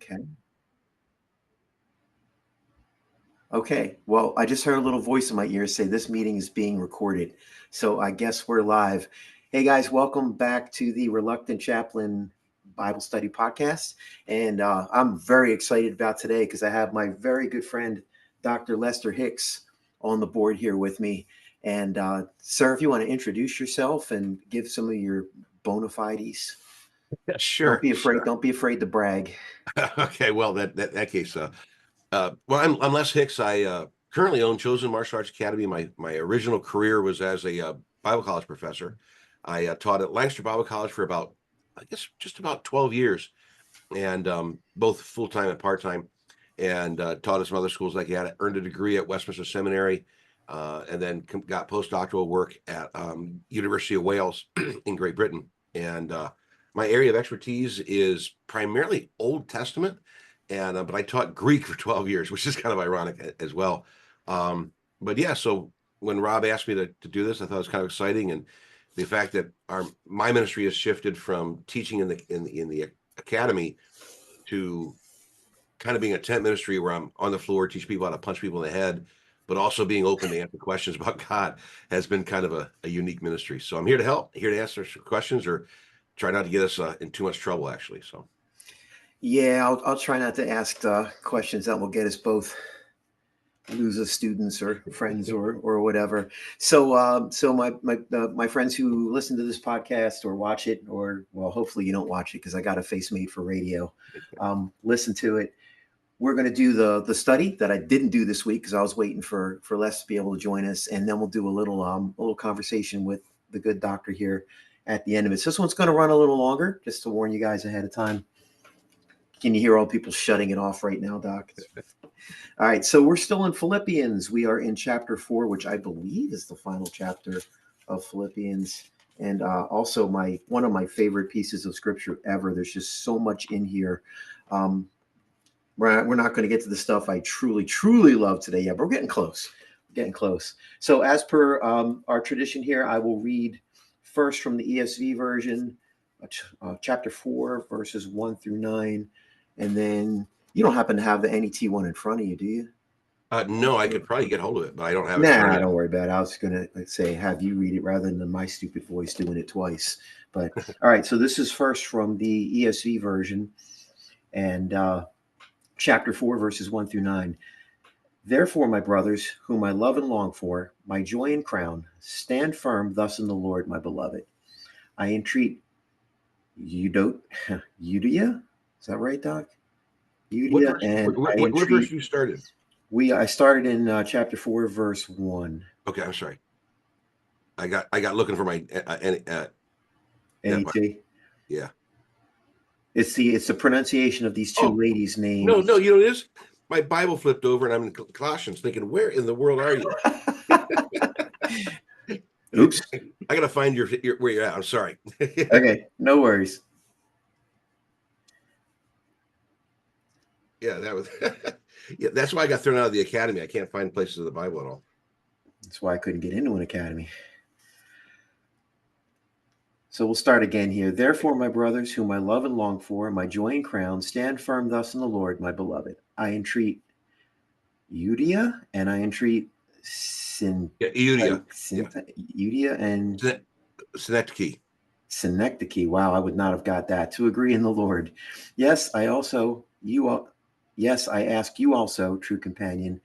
Okay. Okay. Well, I just heard a little voice in my ear say this meeting is being recorded. So I guess we're live. Hey guys, welcome back to the Reluctant Chaplain Bible Study Podcast. And I'm very excited about today because I have my very good friend, Dr. Lester Hicks, on the board here with me. And sir, if you want to introduce yourself and give some of your bona fides. Yeah, Don't sure, be afraid. sure. Don't be afraid to brag. Okay, well, that case, well, I'm Les Hicks. I currently own Chosen Martial Arts Academy. My original career was as a Bible college professor. I taught at Lancaster Bible College for about, I guess, just about 12 years, and both full time and part time, and taught at some other schools like that. Earned a degree at Westminster Seminary, and then got postdoctoral work at University of Wales in Great Britain, and my area of expertise is primarily Old Testament, and but I taught Greek for 12 years, which is kind of ironic as well. Um, but yeah, so when Rob asked me to do this, I thought it was kind of exciting, and the fact that my ministry has shifted from teaching in the academy to kind of being a tent ministry where I'm on the floor, teach people how to punch people in the head, but also being open to answer questions about God has been kind of a unique ministry. So I'm here to help, here to answer questions or try not to get us in too much trouble, actually. So Yeah, I'll try not to ask questions that will get us both lose us students or friends or whatever. So my friends who listen to this podcast or watch it, or well, hopefully you don't watch it because I got a face made for radio. Listen to it. We're going to do the study that I didn't do this week because I was waiting for Les to be able to join us, and then we'll do a little conversation with the good doctor here at the end of it. So this one's going to run a little longer, just to warn you guys ahead of time. Can you hear all people shutting it off right now, Doc? All right, so we're still in Philippians. We are in chapter 4, which I believe is the final chapter of Philippians, and also one of my favorite pieces of scripture ever. There's just so much in here. We're not going to get to the stuff I truly love today yet, but we're getting close. We're getting close. So as per our tradition here, I will read first from the ESV version, chapter 4, verses 1 through 9, and then you don't happen to have the NET one in front of you, do you? no, I could probably get hold of it, but I don't have it in front Nah, of me. don't worry about it. I was gonna say have you read it rather than my stupid voice doing it twice. But all right, so this is first from the ESV version, and chapter 4, verses 1 through 9. Therefore, my brothers, whom I love and long for, my joy and crown, stand firm thus in the Lord, my beloved. I entreat Eudia, is that right, Doc? What Eudia, verse? and I What verse entreat. you started? I started in chapter 4, verse 1. Okay, I'm sorry. I got looking for my yeah, NET. yeah. It's the pronunciation of these two Oh ladies' no, names. no, you know it is. My Bible flipped over, and I'm in Colossians, thinking, where in the world are you? Oops. I gotta find your where you're at. I'm sorry. Okay, no worries. Yeah, that was yeah, that's why I got thrown out of the academy. I can't find places of the Bible at all. That's why I couldn't get into an academy. So we'll start again here. Therefore, my brothers, whom I love and long for, my joy and crown, stand firm thus in the Lord, my beloved. I entreat Eudia and I entreat Yeah, Eudia. Yeah. Eudia and Synecdoche. Synecdoche. Wow, I would not have got that. To agree in the Lord. Yes, I also yes, I ask you also, true companion,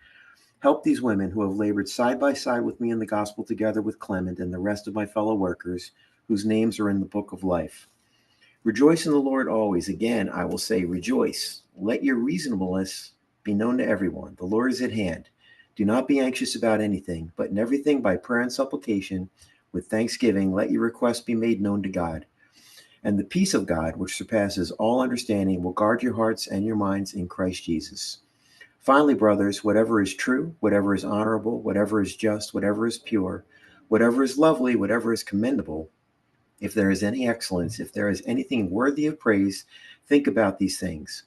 help these women who have labored side by side with me in the gospel together with Clement and the rest of my fellow workers whose names are in the book of life. Rejoice in the Lord always. Again, I will say, rejoice. Let your reasonableness be known to everyone. The Lord is at hand. Do not be anxious about anything, but in everything by prayer and supplication, with thanksgiving, let your requests be made known to God. And the peace of God, which surpasses all understanding, will guard your hearts and your minds in Christ Jesus. Finally, brothers, whatever is true, whatever is honorable, whatever is just, whatever is pure, whatever is lovely, whatever is commendable, if there is any excellence, if there is anything worthy of praise, think about these things.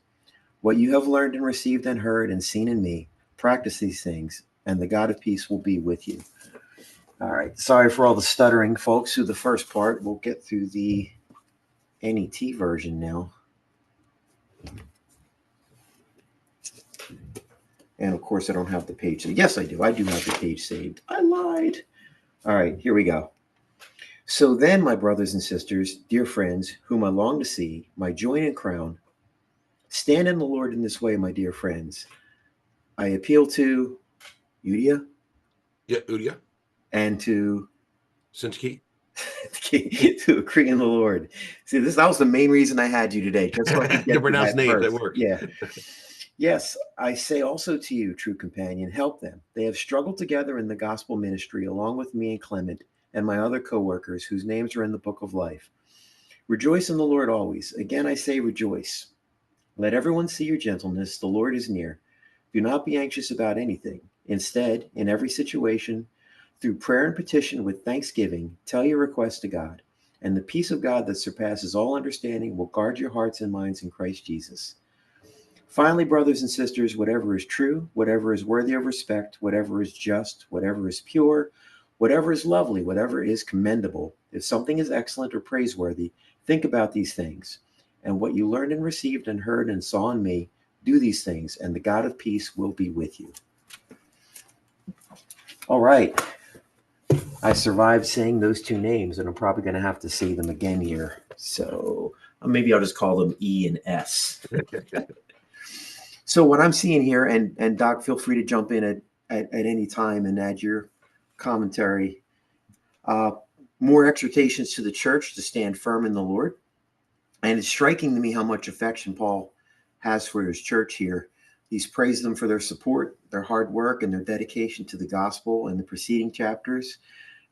What you have learned and received and heard and seen in me, practice these things, and the God of peace will be with you. All right. Sorry for all the stuttering, folks, through the first part. We'll get through the NET version now. And of course, I don't have the page saved. Yes, I do. I do have the page saved. I lied. All right, here we go. So then, my brothers and sisters, dear friends, whom I long to see, my joy and crown, stand in the Lord in this way, my dear friends. I appeal to Eudia Yeah, Udia, and to Sinski. to agree in the Lord. See, that was the main reason I had you today, just so I could You get through pronounce that names, that verse. works. Yeah. Yes, I say also to you, true companion, help them. They have struggled together in the gospel ministry along with me and Clement and my other co-workers whose names are in the book of life. Rejoice in the Lord always. Again, I say rejoice. Let everyone see your gentleness. The Lord is near. Do not be anxious about anything. Instead, in every situation, through prayer and petition with thanksgiving, tell your requests to God. And the peace of God that surpasses all understanding will guard your hearts and minds in Christ Jesus. Finally, brothers and sisters, whatever is true, whatever is worthy of respect, whatever is just, whatever is pure, whatever is lovely, whatever is commendable, if something is excellent or praiseworthy, think about these things. And what you learned and received and heard and saw in me, do these things, and the God of peace will be with you. All right. I survived saying those two names, and I'm probably going to have to say them again here. So maybe I'll just call them E and S. So what I'm seeing here, and Doc, feel free to jump in at any time and add your commentary. More exhortations to the church to stand firm in the Lord. And it's striking to me how much affection Paul has for his church here. He's praised them for their support, their hard work, and their dedication to the gospel in the preceding chapters.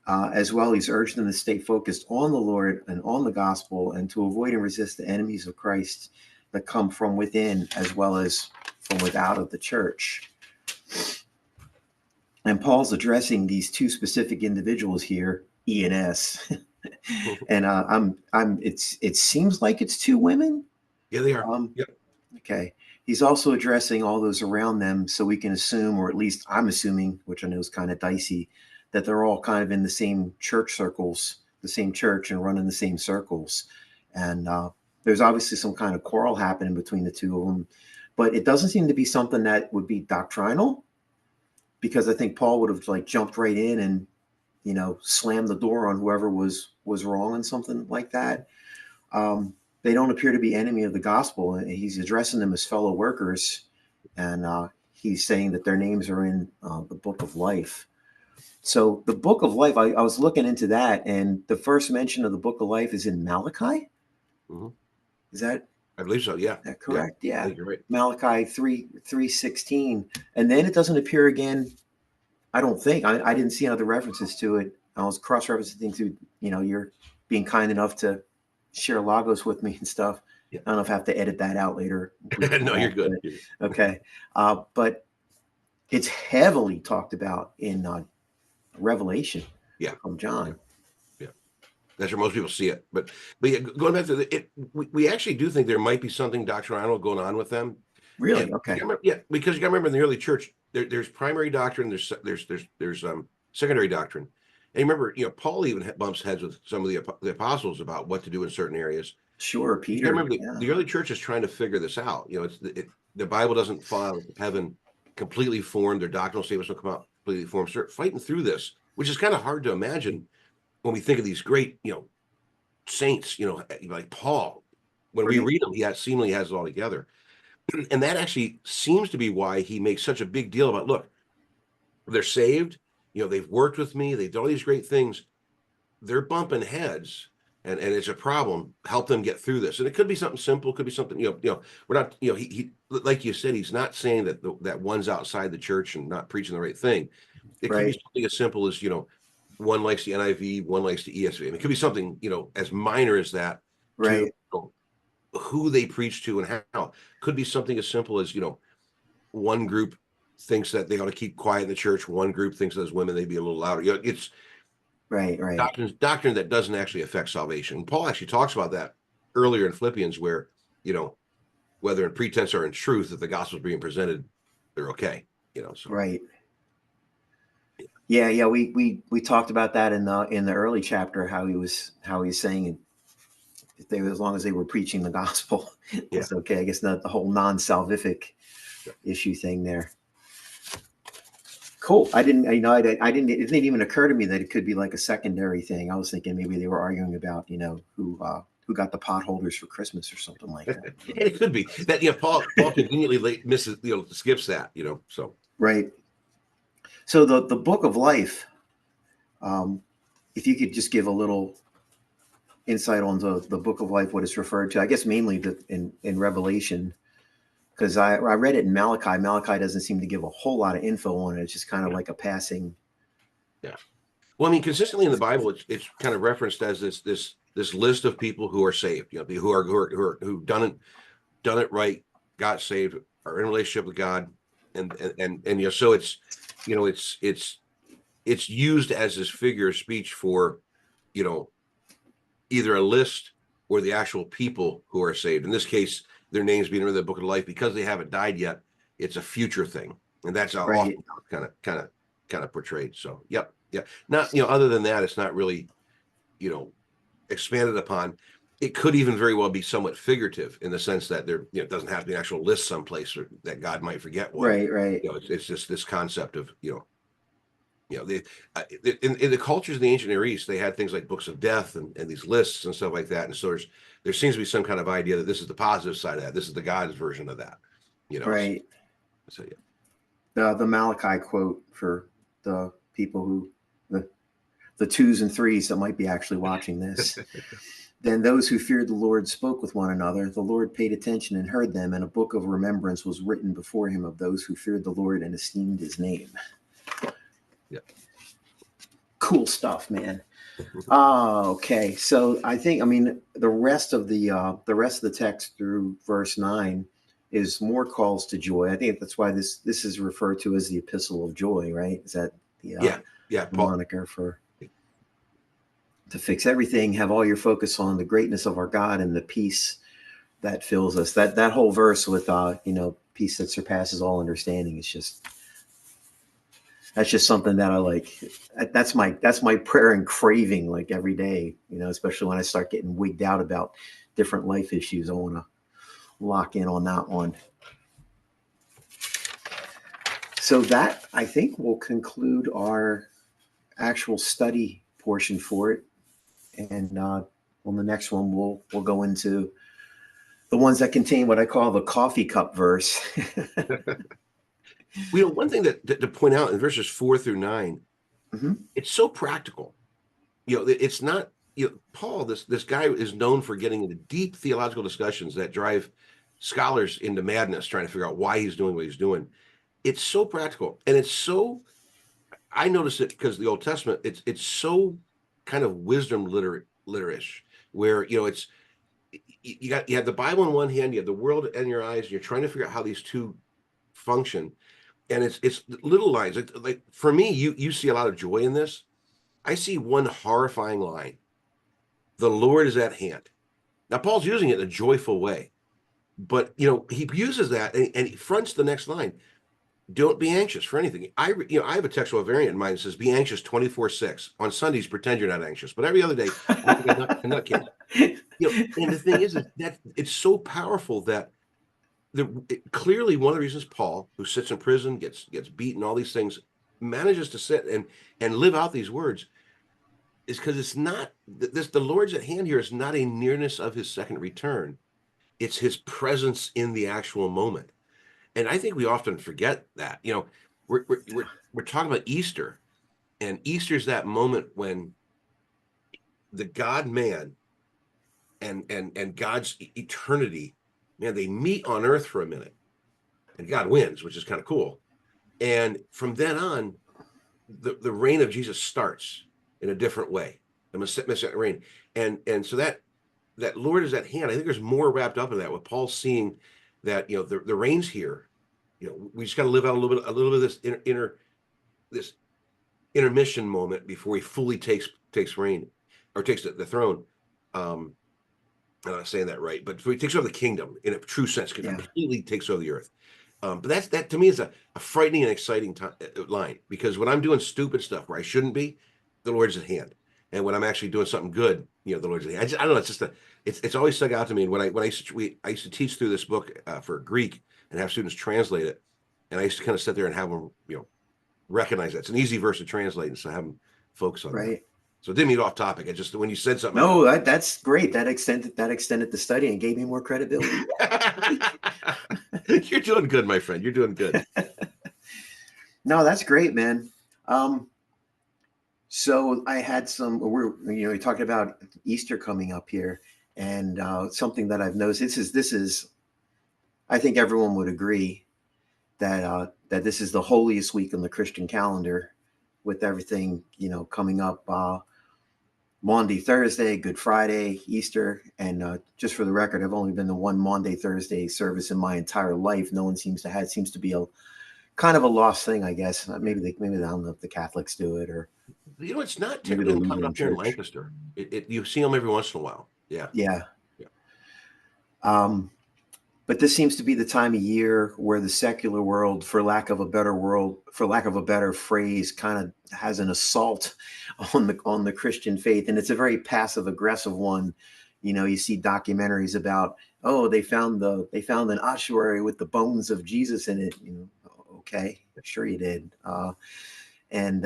As well, he's urged them to stay focused on the Lord and on the gospel and to avoid and resist the enemies of Christ that come from within as well as from without of the church. And Paul's addressing these two specific individuals here, E and S. And it seems like it's two women. Yeah, they are. Yep. Okay. He's also addressing all those around them, so we can assume, or at least I'm assuming, which I know is kind of dicey, that they're all kind of in the same church circles, the same church, and running the same circles. And there's obviously some kind of quarrel happening between the two of them, but it doesn't seem to be something that would be doctrinal, because I think Paul would have like jumped right in and, slammed the door on whoever was wrong on something like that. They don't appear to be enemy of the gospel. He's addressing them as fellow workers, and he's saying that their names are in the book of life. So the book of life, I was looking into that, and the first mention of the book of life is in Malachi. Mm-hmm. Is that? I believe so. Yeah. That correct? Yeah. I think you're right. Malachi 3:16, and then it doesn't appear again. I don't think I didn't see other references to it. I was cross-referencing through. You're being kind enough to share logos with me and stuff. Yeah. I don't know if I have to edit that out later. No, you're good. Okay. But it's heavily talked about in Revelation. Yeah. From John. Yeah. That's where most people see it. But yeah, going back to it, we actually do think there might be something doctrinal going on with them. Really? And okay. Because you got to remember in the early church, there's primary doctrine, there's secondary doctrine. And remember, Paul even bumps heads with some of the apostles about what to do in certain areas. Sure, Peter. Remember, the early church is trying to figure this out. The Bible doesn't fall heaven completely formed. Their doctrinal statements don't come out completely formed. Start fighting through this, which is kind of hard to imagine when we think of these great, saints, like Paul. When we read them, he seemingly has it all together. And that actually seems to be why he makes such a big deal about, look, they're saved, they've worked with me, they've done all these great things. They're bumping heads, and it's a problem. Help them get through this. And it could be something simple, could be something, we're not, he like you said, he's not saying that that one's outside the church and not preaching the right thing. It could be something as simple as, one likes the NIV, one likes the ESV. I mean, it could be something, as minor as that. Right. To who they preach to and how. Could be something as simple as, one group thinks that they ought to keep quiet in the church. One group thinks that as women, they'd be a little louder. It's right. Doctrine that doesn't actually affect salvation. Paul actually talks about that earlier in Philippians, where, whether in pretense or in truth, if the gospel is being presented, they're okay. So. Right. Yeah. We talked about that in the early chapter, how he's saying as long as they were preaching the gospel, it's okay. I guess not the whole non-salvific issue thing there. Cool. I didn't, I didn't, it didn't even occur to me that it could be like a secondary thing. I was thinking maybe they were arguing about, who got the potholders for Christmas or something like that. And it could be that, Paul conveniently misses, skips that, so. Right. So the book of life, if you could just give a little insight on the book of life, what it's referred to, I guess mainly in Revelation, because I read it in Malachi. Malachi doesn't seem to give a whole lot of info on it. It's just kind of like a passing. Yeah. Well, I mean, consistently in the Bible, it's kind of referenced as this list of people who are saved, who done it right, got saved, are in a relationship with God, and so it's used as this figure of speech for, either a list or the actual people who are saved. In this case, their names being in the book of life because they haven't died yet. It's a future thing, and that's how Right. often kind of portrayed. So, yep. Not, other than that, it's not really, expanded upon. It could even very well be somewhat figurative in the sense that there, it doesn't have to be an actual list someplace or that God might forget one. Right. It's just this concept of, in the cultures of the ancient Near East, they had things like books of death and these lists and stuff like that. And so there seems to be some kind of idea that this is the positive side of that. This is the God's version of that, Right. So yeah. The Malachi quote for the people who, the twos and threes that might be actually watching this. Then those who feared the Lord spoke with one another. The Lord paid attention and heard them, and a book of remembrance was written before him of those who feared the Lord and esteemed his name. Yeah. Cool stuff, man. Okay. So I mean, the rest of the text through verse 9 is more calls to joy. I think that's why this is referred to as the Epistle of Joy, right? Is that the moniker for to fix everything, have all your focus on the greatness of our God and the peace that fills us. That whole verse with peace that surpasses all understanding is that's just something that I like. That's my prayer and craving, like every day, especially when I start getting wigged out about different life issues. I want to lock in on that one. So that, I think, will conclude our actual study portion for it. And on the next one, we'll go into the ones that contain what I call the coffee cup verse. One thing that to point out in verses 4 through 9, it's so practical. It's not, Paul, this guy is known for getting into deep theological discussions that drive scholars into madness, trying to figure out why he's doing what he's doing. It's so practical, and I noticed it because the Old Testament, it's so kind of wisdom literish, where you have the Bible in one hand, you have the world in your eyes, and you're trying to figure out how these two function, and it's little lines. Like for me, you see a lot of joy in this. I see one horrifying line: "The Lord is at hand." Now, Paul's using it in a joyful way, but he uses that and he fronts the next line: "Don't be anxious for anything." I have a textual variant in mind that says, "Be anxious 24/6." On Sundays, pretend you're not anxious, but every other day, a nut kid. And the thing is that it's so powerful that clearly one of the reasons Paul, who sits in prison, gets beaten, all these things, manages to sit and live out these words, is because it's not the Lord's at hand here is not a nearness of his second return. It's his presence in the actual moment. And I think we often forget that. We're talking about Easter, and Easter's that moment when the God-man and God's eternity, man, they meet on earth for a minute, and God wins, which is kind of cool. And from then on, the reign of Jesus starts in a different way. The Messianic reign, and so that Lord is at hand. I think there's more wrapped up in that, with Paul seeing that the reign's here. We just got to live out a little bit of this this intermission moment before he fully takes reign, or takes the throne. I'm not saying that right, but he takes over the kingdom in a true sense, completely takes over the earth. But that to me is a frightening and exciting line, because when I'm doing stupid stuff where I shouldn't be, the Lord's at hand, and when I'm actually doing something good, the Lord's at hand. I don't know. It's just it's always stuck out to me. And when I used to teach through this book for Greek and have students translate it, and I used to kind of sit there and have them recognize that. It's an easy verse to translate, and so have them focus on that. Right. So it didn't mean off topic. I just, when you said something. No, that's great. That extended the study and gave me more credibility. You're doing good, my friend. You're doing good. No, that's great, man. So I had some. We're talking about Easter coming up here, and something that I've noticed. This is. I think everyone would agree that that this is the holiest week in the Christian calendar, with everything coming up. Maundy, Thursday, Good Friday, Easter, and just for the record, I've only been to one Maundy, Thursday service in my entire life. No one seems to have. It seems to be a kind of a lost thing, I guess. Maybe I don't know if the Catholics do it, or It's not maybe typically the common Lutheran up here in Church. Lancaster. You see them every once in a while. Yeah. Yeah. But this seems to be the time of year where the secular world, for lack of a better phrase, kind of has an assault on the Christian faith, and it's a very passive aggressive one. You see documentaries about, oh, they found an ossuary with the bones of Jesus in it. Okay, sure you did, and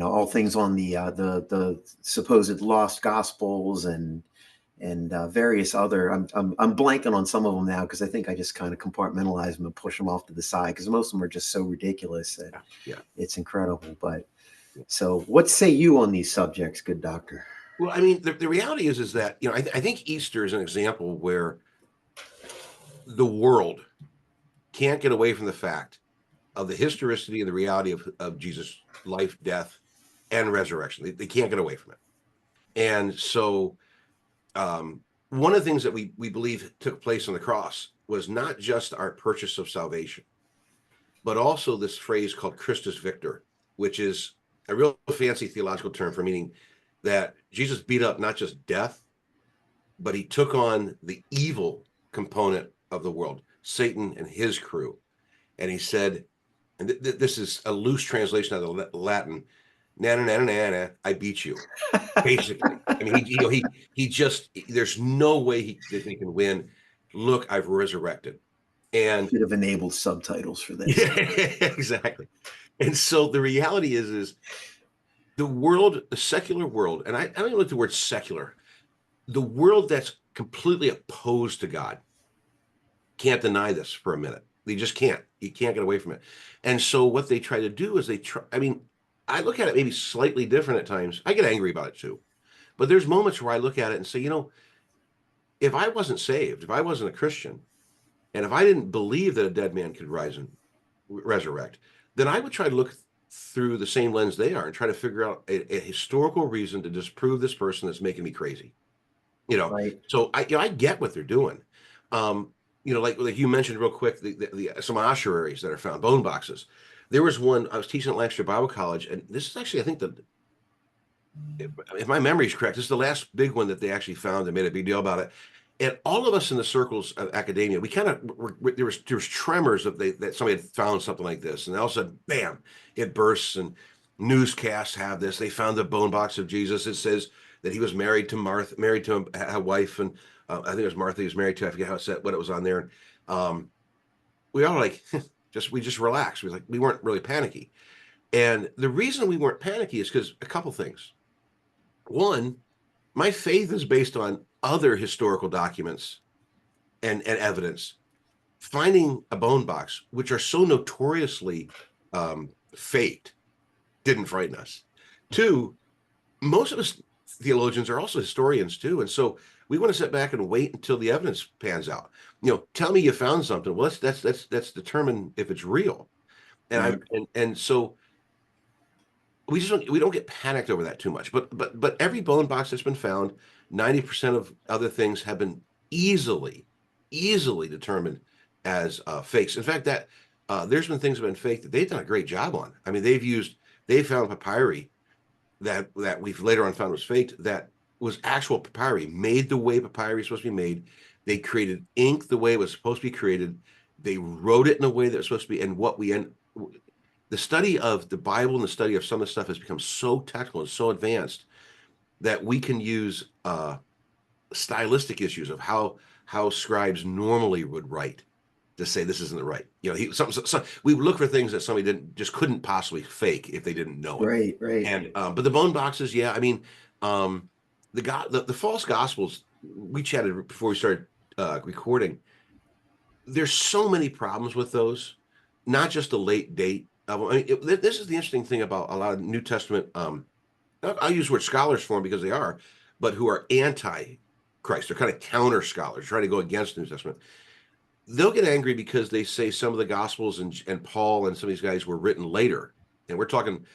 all things on the supposed lost gospels and various other. I'm blanking on some of them now because I think I just kind of compartmentalize them and push them off to the side because most of them are just so ridiculous that it's incredible. But so, what say you on these subjects, good doctor? Well, I mean, the reality is that I think Easter is an example where the world can't get away from the fact of the historicity and the reality of Jesus' life, death, and resurrection. They can't get away from it. And so one of the things that we believe took place on the cross was not just our purchase of salvation, but also this phrase called Christus Victor, which is a real fancy theological term for meaning that Jesus beat up not just death, but he took on the evil component of the world, Satan and his crew. And he said, and this is a loose translation of the Latin, na na na na na, I beat you. Basically, I mean, he just, there's no way that he can win. Look, I've resurrected. And should have enabled subtitles for this. Yeah, exactly. And so the reality is the world, the secular world, and I don't even like the word secular, the world that's completely opposed to God can't deny this for a minute. They just can't. You can't get away from it. And so what they try to do is I look at it maybe slightly different at times. I get angry about it too. But there's moments where I look at it and say, if I wasn't saved, if I wasn't a Christian, and if I didn't believe that a dead man could rise and resurrect, then I would try to look through the same lens they are and try to figure out a historical reason to disprove this person that's making me crazy. Right. So I get what they're doing. Like you mentioned real quick, some ossuaries that are found, bone boxes. There was one, I was teaching at Lancaster Bible College, and this is actually, I think, if my memory is correct, this is the last big one that they actually found and made a big deal about it. And all of us in the circles of academia, we kind of there was tremors that somebody had found something like this, and all of a sudden, bam, it bursts, and newscasts have this. They found the bone box of Jesus. It says that he was married to Martha, married to a wife, and I think it was Martha he was married to. I forget how it said what it was on there. We all like we just relaxed. We weren't really panicky, and the reason we weren't panicky is because a couple things. One, my faith is based on other historical documents and evidence. Finding a bone box, which are so notoriously faked, didn't frighten us. Two, most of us theologians are also historians too, and so we want to sit back and wait until the evidence pans out. Tell me you found something. Well, that's determine if it's real, and right. So we don't get panicked over that too much. But every bone box that's been found, 90% of other things have been easily determined as fakes. In fact, that there's been things that have been faked that they've done a great job on. I mean, they found papyri that we've later on found was faked, that was actual papyri, made the way papyri is supposed to be made. They created ink the way it was supposed to be created. They wrote it in a way that was supposed to be, and the study of the Bible and the study of some of the stuff has become so technical and so advanced that we can use stylistic issues of how scribes normally would write to say this isn't right. We would look for things that somebody couldn't possibly fake if they didn't know it. Right. And but the bone boxes, yeah, I mean, the false gospels. We chatted before we started recording. There's so many problems with those, not just a late date of them. I mean, this is the interesting thing about a lot of New Testament. I'll use the word scholars for them because they are, but who are anti-Christ. They're kind of counter scholars, trying to go against the New Testament. They'll get angry because they say some of the Gospels and Paul and some of these guys were written later. And we're talking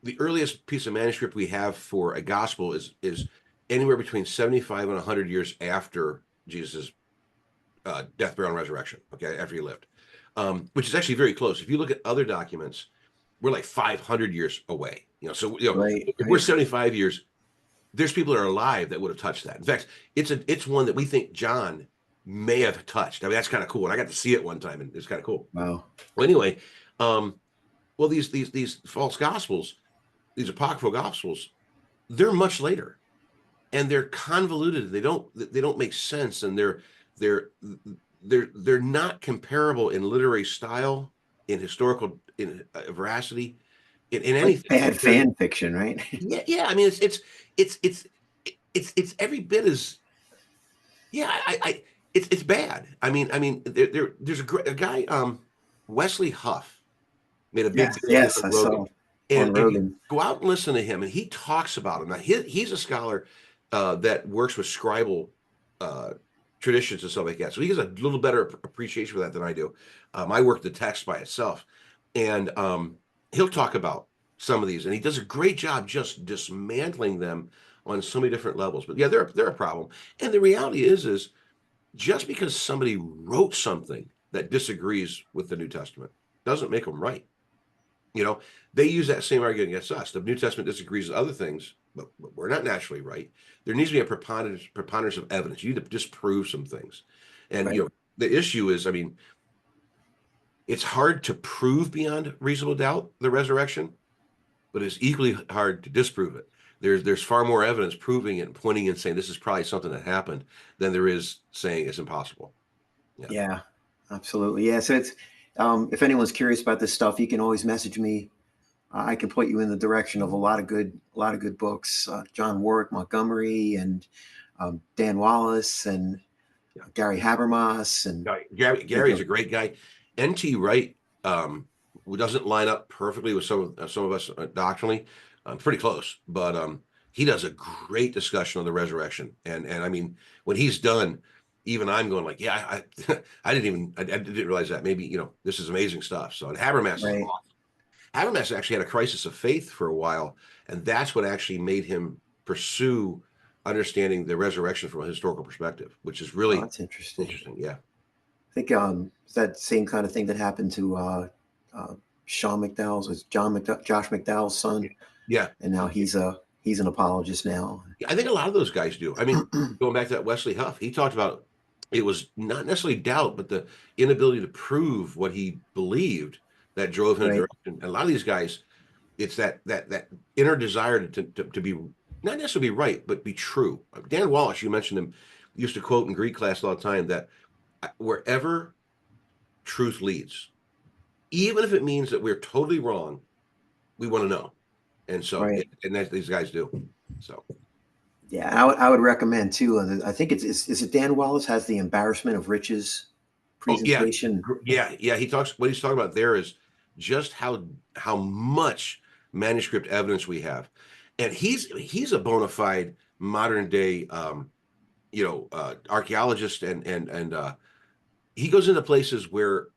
the earliest piece of manuscript we have for a Gospel is anywhere between 75 and 100 years after Jesus' death, burial, and resurrection. Okay, after he lived, which is actually very close. If you look at other documents, we're like 500 years away. So if we're 75 years, there's people that are alive that would have touched that. In fact, it's one that we think John may have touched. I mean, that's kind of cool. And I got to see it one time, and it's kind of cool. Wow. Well, anyway, well, these false gospels, these apocryphal gospels, they're much later, and they're convoluted. They don't make sense, and they're not comparable in literary style, in historical, in veracity, in anything. Bad fan fiction, right? Yeah. I mean, it's every bit as, yeah. It's bad. I mean, there's a guy, Wesley Huff, made a big deal. Yes, I saw. And if you go out and listen to him, and he talks about him. Now, he's a scholar that works with scribal traditions and stuff like that. So he has a little better appreciation for that than I do. I work the text by itself, and he'll talk about some of these, and he does a great job just dismantling them on so many different levels. But yeah, they're a problem. And the reality is just because somebody wrote something that disagrees with the New Testament doesn't make them right. They use that same argument against us. The New Testament disagrees with other things, but we're not naturally right. There needs to be a preponderance of evidence. You need to disprove some things. And, the issue is, I mean, it's hard to prove beyond reasonable doubt the resurrection, but it's equally hard to disprove it. There's far more evidence proving it and pointing and saying this is probably something that happened than there is saying it's impossible. Yeah, absolutely. Yeah. So it's, if anyone's curious about this stuff, you can always message me. I can point you in the direction of a lot of good books. John Warwick Montgomery and Dan Wallace and Gary Habermas. And Gary's a great guy. N.T. Wright, who doesn't line up perfectly with some of us doctrinally, pretty close, but he does a great discussion on the resurrection. And I mean, when he's done, even I'm going like, yeah, I didn't realize that. Maybe, this is amazing stuff. So, and Habermas is awesome. Habermas actually had a crisis of faith for a while, and that's what actually made him pursue understanding the resurrection from a historical perspective, which is really that's interesting. Yeah, I think it's that same kind of thing that happened to Sean McDowell's, Josh McDowell's son. Yeah, and now he's an apologist now. I think a lot of those guys do. I mean, going back to that Wesley Huff, he talked about it was not necessarily doubt, but the inability to prove what he believed that drove him in a direction. And a lot of these guys, it's that inner desire to be not necessarily be right, but be true. Dan Wallace, you mentioned him, used to quote in Greek class all the time that wherever truth leads, even if it means that we're totally wrong, we want to know. And so, and that these guys do. So, yeah, I would recommend too. I think is it Dan Wallace has the Embarrassment of Riches presentation. Yeah. He talks. What he's talking about there is just how much manuscript evidence we have, and he's a bona fide modern day, archaeologist, and he goes into places where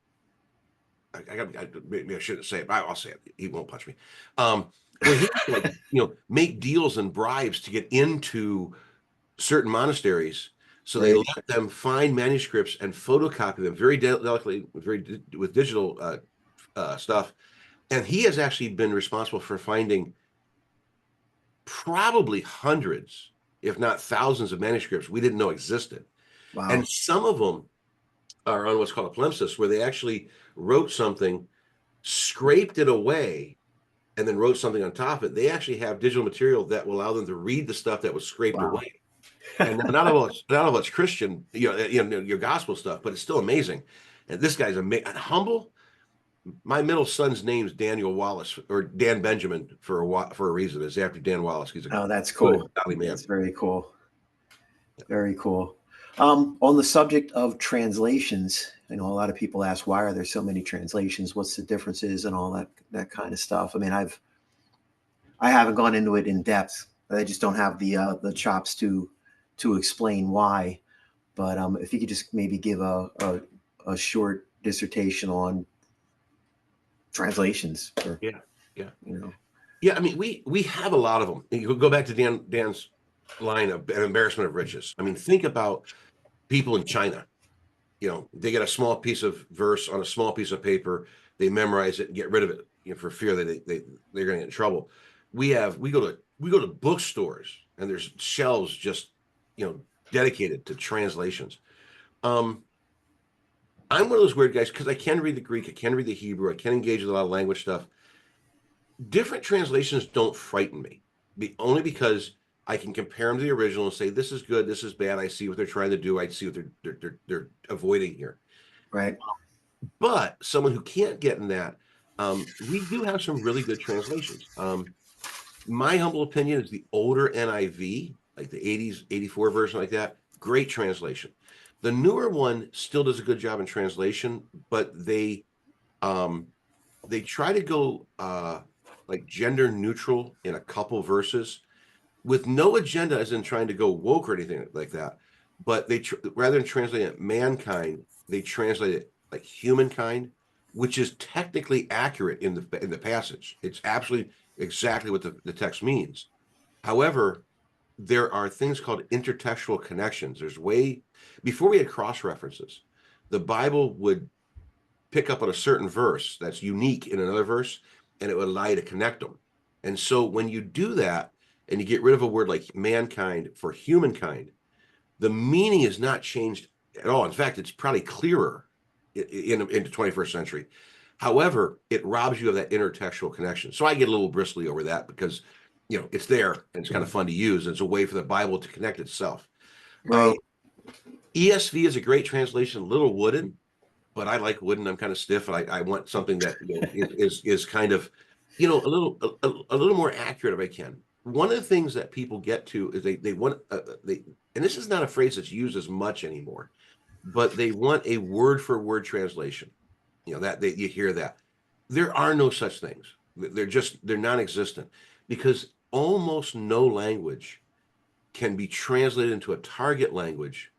maybe I shouldn't say it, but I'll say it. He won't punch me. Where he make deals and bribes to get into certain monasteries, so they let them find manuscripts and photocopy them very delicately, with digital stuff. And he has actually been responsible for finding probably hundreds, if not thousands, of manuscripts we didn't know existed. Wow. And some of them are on what's called a palimpsest, where they actually wrote something, scraped it away, and then wrote something on top of it. They actually have digital material that will allow them to read the stuff that was scraped away. And not all of it's Christian, your gospel stuff, but it's still amazing. And this guy's humble. My middle son's name's Daniel Wallace, or Dan Benjamin for a reason. It's after Dan Wallace. He's a Oh, that's good, cool. godly man. That's very cool. Very cool. On the subject of translations, I know a lot of people ask, why are there so many translations? What's the differences and all that kind of stuff. I mean, I haven't gone into it in depth. I just don't have the chops to explain why. But if you could just maybe give a short dissertation on translations, or, Yeah, yeah, you know. yeah. I mean, we have a lot of them. You go back to Dan's line of an embarrassment of riches. I mean, think about people in China. You know, they get a small piece of verse on a small piece of paper, they memorize it and get rid of it, you know, for fear that they're going to get in trouble. We go to bookstores, and there's shelves just, you know, dedicated to translations. I'm one of those weird guys because I can read the Greek, I can read the Hebrew, I can engage with a lot of language stuff. Different translations don't frighten me, only because I can compare them to the original and say, this is good, this is bad. I see what they're trying to do. I see what they're avoiding here. Right. But someone who can't get in that, we do have some really good translations. My humble opinion is the older NIV, like the 80s, 84 version, like that, great translation. The newer one still does a good job in translation, but they try to go like gender neutral in a couple verses with no agenda as in trying to go woke or anything like that. But rather than translating it mankind, they translate it like humankind, which is technically accurate in the passage. It's absolutely exactly what the text means. However, there are things called intertextual connections. Before we had cross references, the Bible would pick up on a certain verse that's unique in another verse, and it would allow you to connect them. And so when you do that and you get rid of a word like mankind for humankind, the meaning is not changed at all. In fact, it's probably clearer in the 21st century. However, it robs you of that intertextual connection. So I get a little bristly over that because, you know, it's there and it's kind of fun to use. It's a way for the Bible to connect itself. Right. ESV is a great translation, a little wooden, but I like wooden. I'm kind of stiff, and I want something that, you know, is kind of, you know, a little more accurate if I can. One of the things that people get to is they want and this is not a phrase that's used as much anymore, but they want a word for word translation. You know, that you hear that. There are no such things. They're non-existent, because almost no language can be translated into a target language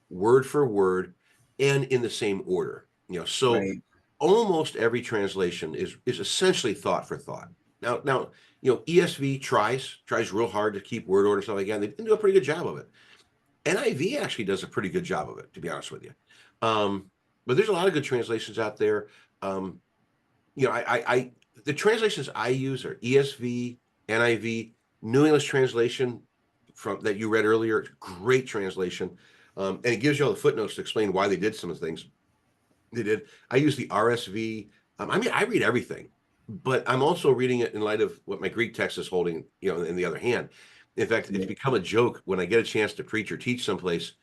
word for word and in the same order. You know, so Right. almost every translation is essentially thought for thought. Now, you know, ESV tries real hard to keep word order and stuff like that. They do a pretty good job of it. NIV actually does a pretty good job of it, to be honest with you. But there's a lot of good translations out there. You know, the translations I use are ESV, NIV, New English Translation from that you read earlier. Great translation, and it gives you all the footnotes to explain why they did some of the things they did. I use the RSV. I mean, I read everything, but I'm also reading it in light of what my Greek text is holding, you know, in the other hand. In fact, it's become a joke when I get a chance to preach or teach someplace.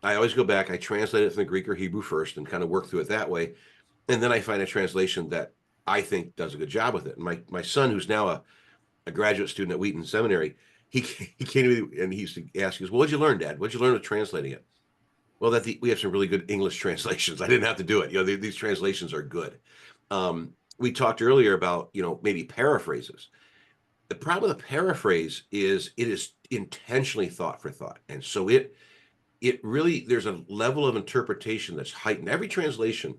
I always go back, I translate it from the Greek or Hebrew first and kind of work through it that way. And then I find a translation that I think does a good job with it. And my son, who's now a graduate student at Wheaton Seminary, he came to me and he used to ask us, well, what'd you learn, Dad? What'd you learn with translating it? Well, we have some really good English translations. I didn't have to do it. You know, these translations are good. We talked earlier about, you know, maybe paraphrases. The problem with a paraphrase is it is intentionally thought for thought. And so it really, there's a level of interpretation that's heightened. Every translation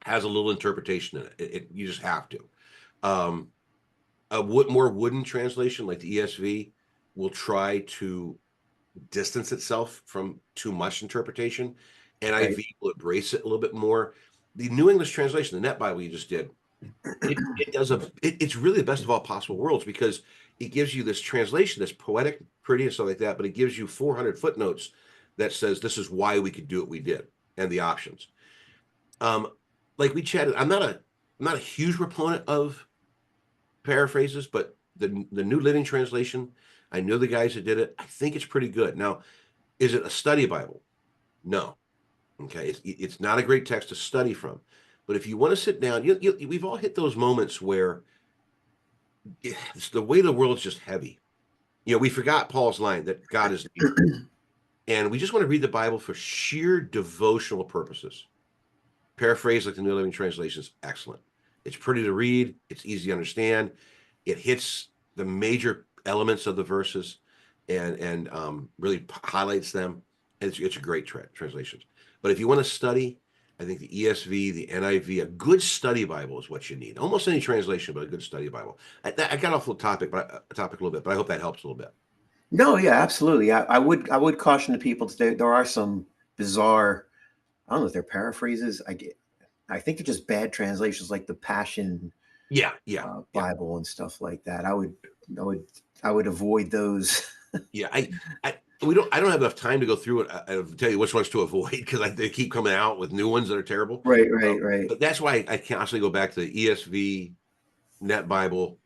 has a little interpretation in it. You just have to. A more wooden translation like the ESV will try to distance itself from too much interpretation. Right. NIV will embrace it a little bit more. The New English translation, the Net Bible you just did, it's really the best of all possible worlds, because it gives you this translation that's poetic, pretty, and stuff like that, but it gives you 400 footnotes that says this is why we could do what we did and the options. Like we chatted, I'm not a huge proponent of paraphrases, but the New Living Translation, I know the guys that did it. I think it's pretty good. Now, is it a study Bible? No. Okay, it's not a great text to study from, but if you want to sit down, we've all hit those moments where the weight of the world is just heavy. We forgot Paul's line that God is near, and we just want to read the Bible for sheer devotional purposes. Paraphrase like the New Living Translation is excellent. It's pretty to read. It's easy to understand. It hits the major elements of the verses and really highlights them. It's a great translation. But if you want to study, I think the ESV, the NIV, a good study Bible is what you need. Almost any translation, but a good study Bible. I got off the topic, a little bit, but I hope that helps a little bit. No, yeah, absolutely. I would caution the people today. There are some bizarre, I don't know if they're paraphrases. I think they're just bad translations, like the Passion Yeah. Bible and stuff like that. I would avoid those. Yeah, I don't have enough time to go through it and tell you which ones to avoid because they keep coming out with new ones that are terrible. Right. But that's why I constantly go back to the ESV, Net Bible,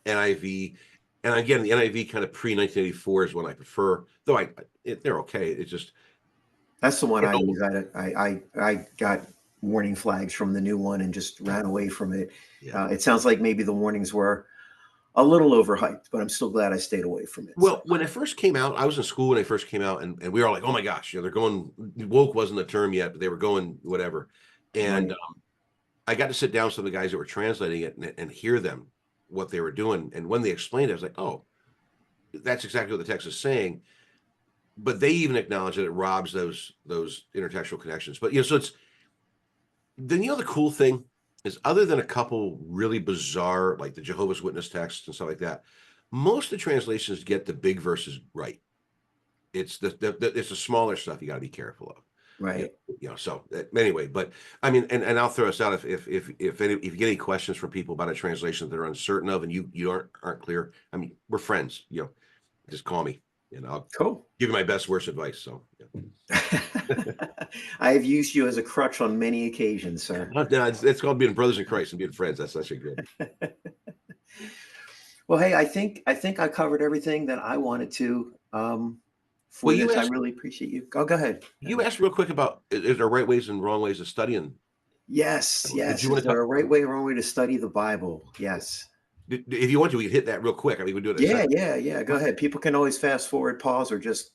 NIV, and again the NIV kind of pre-1984 is one I prefer. Though they're okay. It's just that's the one I use. I got warning flags from the new one and just ran away from it. Yeah. It sounds like maybe the warnings were a little overhyped, but I'm still glad I stayed away from it. Well, when it first came out, I was in school when it first came out, and we were all like, "Oh my gosh, they're going woke wasn't the term yet, but they were going whatever." And Right. I got to sit down with some of the guys that were translating it and hear them what they were doing. And when they explained it, I was like, "Oh, that's exactly what the text is saying." But they even acknowledge that it robs those intertextual connections. But so it's then the cool thing is, other than a couple really bizarre, like the Jehovah's Witness texts and stuff like that, most of the translations get the big verses right. It's it's the smaller stuff you got to be careful of. Right. So anyway, but I mean, and I'll throw us out if you get any questions from people about a translation that they're uncertain of and you aren't clear. I mean, we're friends. Just call me and I'll give you my best worst advice. So. Yeah. I have used you as a crutch on many occasions, sir. No, it's called being brothers in Christ and being friends. That's actually good. Well, hey, I think I covered everything that I wanted to. For this, I really appreciate you. Go ahead. You asked real quick about is there right ways and wrong ways of studying? Yes. Is there a right way, wrong way to study the Bible? Yes. If you want to, we can hit that real quick. I mean, we do it. Yeah. Go ahead. People can always fast forward, pause, or just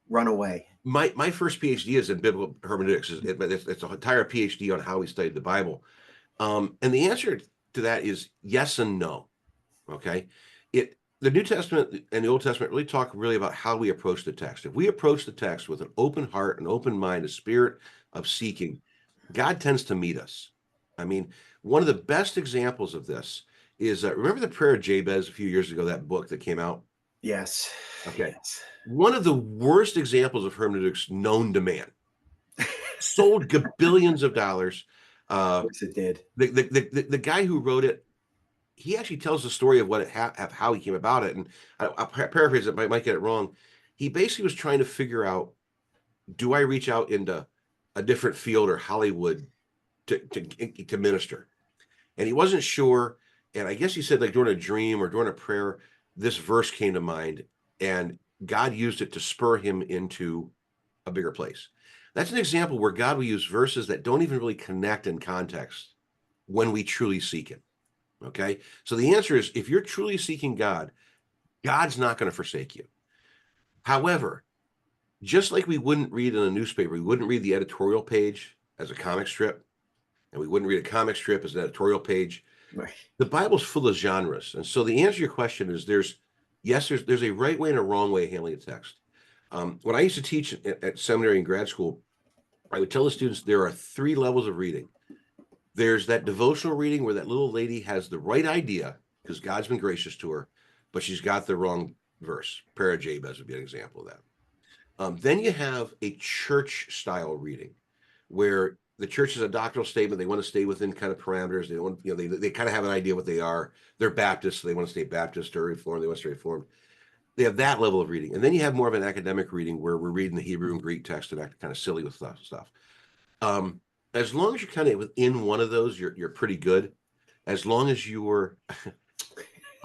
run away. My first PhD is in biblical hermeneutics. It's an entire PhD on how we studied the Bible. And the answer to that is yes and no. Okay. The New Testament and the Old Testament really talk about how we approach the text. If we approach the text with an open heart, an open mind, a spirit of seeking, God tends to meet us. I mean, one of the best examples of this is remember the prayer of Jabez a few years ago, that book that came out? Yes. Okay. Yes. One of the worst examples of hermeneutics known to man. Sold billions of dollars. Of course it did. The guy who wrote it, he actually tells the story of how he came about it. And I'll paraphrase it, might get it wrong. He basically was trying to figure out, do I reach out into a different field or Hollywood to minister? And he wasn't sure. And I guess he said, like, during a dream or during a prayer, this verse came to mind and God used it to spur him into a bigger place. That's an example where God will use verses that don't even really connect in context when we truly seek him. Okay. So the answer is, if you're truly seeking God, God's not going to forsake you. However, just like we wouldn't read in a newspaper, we wouldn't read the editorial page as a comic strip, and we wouldn't read a comic strip as an editorial page. Right. The Bible's full of genres. And so the answer to your question is there's a right way and a wrong way of handling a text. When I used to teach at seminary and grad school, I would tell the students there are 3 levels of reading. There's that devotional reading where that little lady has the right idea because God's been gracious to her, but she's got the wrong verse. Prayer of Jabez would be an example of that. Then you have a church style reading where the church is a doctrinal statement. They want to stay within kind of parameters. They want, they kind of have an idea what they are. They're Baptists, so they want to stay Baptist, or Reformed. They want to stay Reformed. They have that level of reading. And then you have more of an academic reading where we're reading the Hebrew and Greek text and act kind of silly with stuff. As long as you're kind of within one of those, you're pretty good. As long as you're,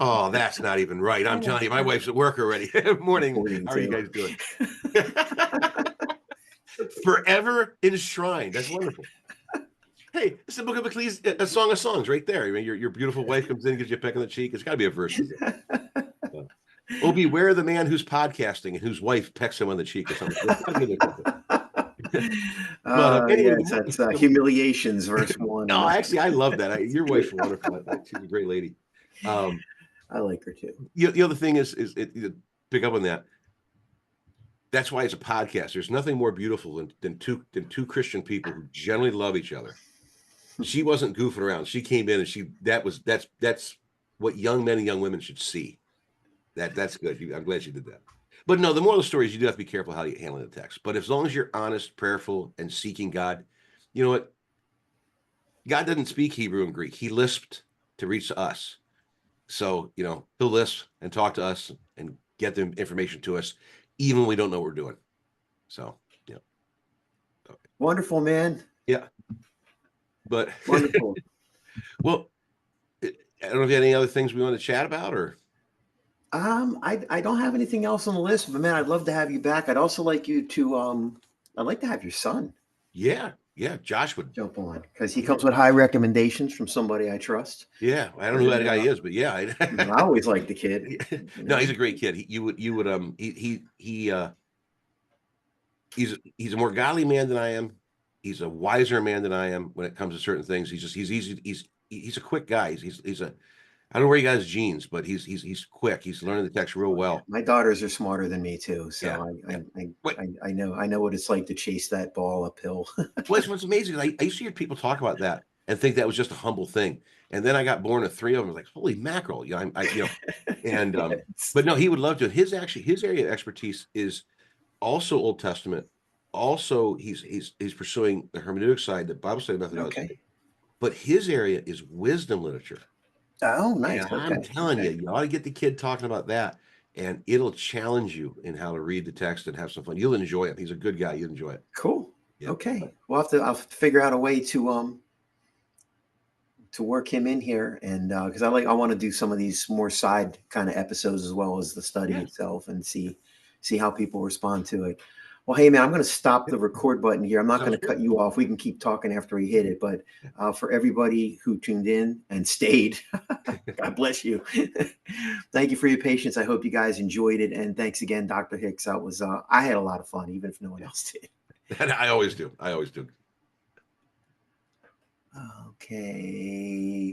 oh, that's not even right. I'm telling you, my wife's at work already. Morning. How are you guys doing? Forever enshrined. That's wonderful. Hey, it's the book of Ecclesiastes, a song of songs right there. I mean, your beautiful wife comes in and gives you a peck on the cheek. It's got to be a verse. Oh, beware the man who's podcasting and whose wife pecks him on the cheek or something. But anyway, yes, that's Humiliations, verse 1. no, actually, I love that. Your wife's wonderful. She's a great lady. I like her too. The other thing is pick up on that. That's why it's a podcast. There's nothing more beautiful than two Christian people who generally love each other. She wasn't goofing around. She came in and that's what young men and young women should see. That's good. I'm glad you did that. But no, the moral of the story is you do have to be careful how you handle the text. But as long as you're honest, prayerful, and seeking God, you know what? God doesn't speak Hebrew and Greek. He lisped to reach to us. So, he'll lisp and talk to us and get the information to us, even when we don't know what we're doing. So, yeah. Okay. Wonderful, man. Yeah. But wonderful. Well, I don't know if you had any other things we want to chat about or. I don't have anything else on the list, but man, I'd love to have you back. I'd also like you to, I'd like to have your son. Yeah. Josh would jump on because he comes with high recommendations from somebody I trust. Yeah. I don't know who that guy is, but yeah. I always like the kid. No, he's a great kid. He's a more godly man than I am. He's a wiser man than I am when it comes to certain things. He's easy. He's a quick guy. I don't know where he got his genes, but he's quick. He's learning the text real well. My daughters are smarter than me too, so yeah. I know what it's like to chase that ball uphill. What's amazing is I used to hear people talk about that and think that was just a humble thing, and then I got born of 3 of them. I was like, holy mackerel, and but no, he would love to. His area of expertise is also Old Testament. Also, he's pursuing the hermeneutic side, the Bible study methodology. Okay. But his area is wisdom literature. Oh, nice. Okay. I'm telling you ought to get the kid talking about that, and it'll challenge you in how to read the text and have some fun. You'll enjoy it. He's a good guy. You'll enjoy it. Cool. Yeah. Okay. I'll have to figure out a way to work him in here, and because I want to do some of these more side kind of episodes as well as the study itself, and see how people respond to it. Well, hey, man, I'm going to stop the record button here. I'm not going to cut you off. We can keep talking after we hit it. But for everybody who tuned in and stayed, God bless you. Thank you for your patience. I hope you guys enjoyed it. And thanks again, Dr. Hicks. I had a lot of fun, even if no one else did. I always do. Okay.